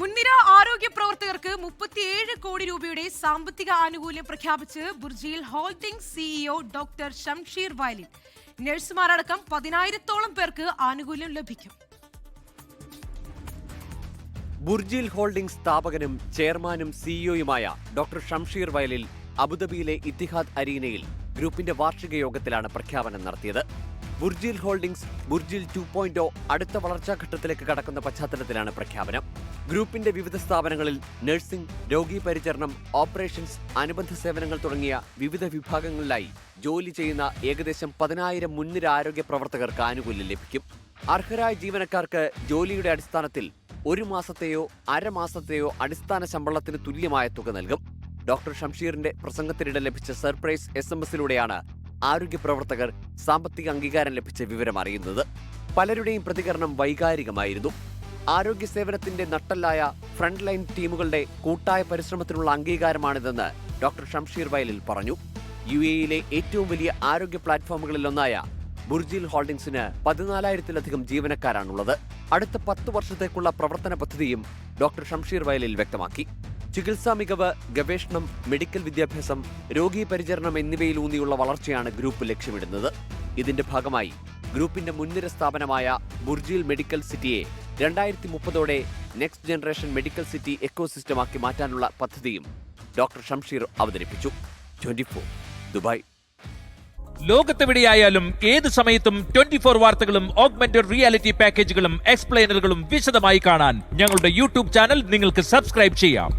മുൻനിര ആരോഗ്യ പ്രവർത്തകർക്ക് 37 കോടി രൂപയുടെ സാമ്പത്തിക ആനുകൂല്യം പ്രഖ്യാപിച്ച് Burjeel holdings CEO doctor Shamsheer Vayalil. നഴ്സുമാരടക്കം 10,000-ഓളം പേർക്ക് ആനുകൂല്യം ലഭിക്കും. ബുർജിൽ ഹോൾഡിംഗ്സ് സ്ഥാപകനും ചെയർമാനും സിഇഒയുമായ ഡോക്ടർ ഷംഷീർ വയലിൽ അബുദാബിയിലെ ഇത്തിഹാദ് അരീനയിൽ ഗ്രൂപ്പിന്റെ വാർഷിക യോഗത്തിലാണ് പ്രഖ്യാപനം നടത്തിയത്. ബുർജിൽ ഹോൾഡിംഗ്സ് ബുർജിൽ 2.0 അടുത്ത വളർച്ചാഘട്ടത്തിലേക്ക് കടക്കുന്ന പശ്ചാത്തലത്തിലാണ് പ്രഖ്യാപനം. ഗ്രൂപ്പിന്റെ വിവിധ സ്ഥാപനങ്ങളിൽ നഴ്സിംഗ്, രോഗീ പരിചരണം, ഓപ്പറേഷൻസ്, അനുബന്ധ സേവനങ്ങൾ തുടങ്ങിയ വിവിധ വിഭാഗങ്ങളിലായി ജോലി ചെയ്യുന്ന ഏകദേശം 10,000 മുൻനിര ആരോഗ്യ പ്രവർത്തകർക്ക് ആനുകൂല്യം ലഭിക്കും. അർഹരായ ജീവനക്കാർക്ക് ജോലിയുടെ അടിസ്ഥാനത്തിൽ 1 മാസത്തെയോ അരമാസത്തെയോ അടിസ്ഥാന ശമ്പളത്തിന് തുല്യമായ തുക നൽകും. ഡോക്ടർ ഷംഷീറിന്റെ പ്രസംഗത്തിനിടെ ലഭിച്ച സർപ്രൈസ് SMS-ലൂടെയാണ് ആരോഗ്യ പ്രവർത്തകർ സാമ്പത്തിക അംഗീകാരം ലഭിച്ച വിവരം അറിയുന്നത്. പലരുടെയും പ്രതികരണം വൈകാരികമായിരുന്നു. ആരോഗ്യ സേവനത്തിന്റെ നട്ടെല്ലായ ഫ്രണ്ട് ലൈൻ ടീമുകളുടെ കൂട്ടായ പരിശ്രമത്തിനുള്ള അംഗീകാരമാണിതെന്ന് ഡോക്ടർ ഷംഷീർ വയലിൽ പറഞ്ഞു. UAE-യിലെ ഏറ്റവും വലിയ ആരോഗ്യ പ്ലാറ്റ്ഫോമുകളിലൊന്നായ ബുർജിൽ ഹോൾഡിംഗ്സിന് 14,000-ലധികം ജീവനക്കാരാണുള്ളത്. അടുത്ത 10 വർഷത്തേക്കുള്ള പ്രവർത്തന പദ്ധതിയും ഡോക്ടർ ഷംഷീർ വയലിൽ വ്യക്തമാക്കി. ചികിത്സാ മികവ്, ഗവേഷണം, മെഡിക്കൽ വിദ്യാഭ്യാസം, രോഗീ പരിചരണം എന്നിവയിലൂന്നിയുള്ള വളർച്ചയാണ് ഗ്രൂപ്പ് ലക്ഷ്യമിടുന്നത്. ഇതിന്റെ ഭാഗമായി ഗ്രൂപ്പിന്റെ മുൻനിര സ്ഥാപനമായ ബുർജിൽ മെഡിക്കൽ സിറ്റിയെ 2030ഓടെ നെക്സ്റ്റ് ജനറേഷൻ മെഡിക്കൽ സിറ്റി എക്കോസിസ്റ്റമാക്കി മാറ്റാനുള്ള പദ്ധതിയും ഡോക്ടർ ഷംഷീർ അവതരിപ്പിച്ചു. 24 ദുബായ്. ലോകത്തെവിടെയായാലും ഏത് സമയത്തും 24 വാർത്തകളും ഓഗ്മെന്റഡ് റിയാലിറ്റി പാക്കേജുകളും എക്സ്പ്ലെയിനറുകളും വിശദമായി കാണാൻ ഞങ്ങളുടെ യൂട്യൂബ് ചാനൽ നിങ്ങൾക്ക് സബ്സ്ക്രൈബ് ചെയ്യാം.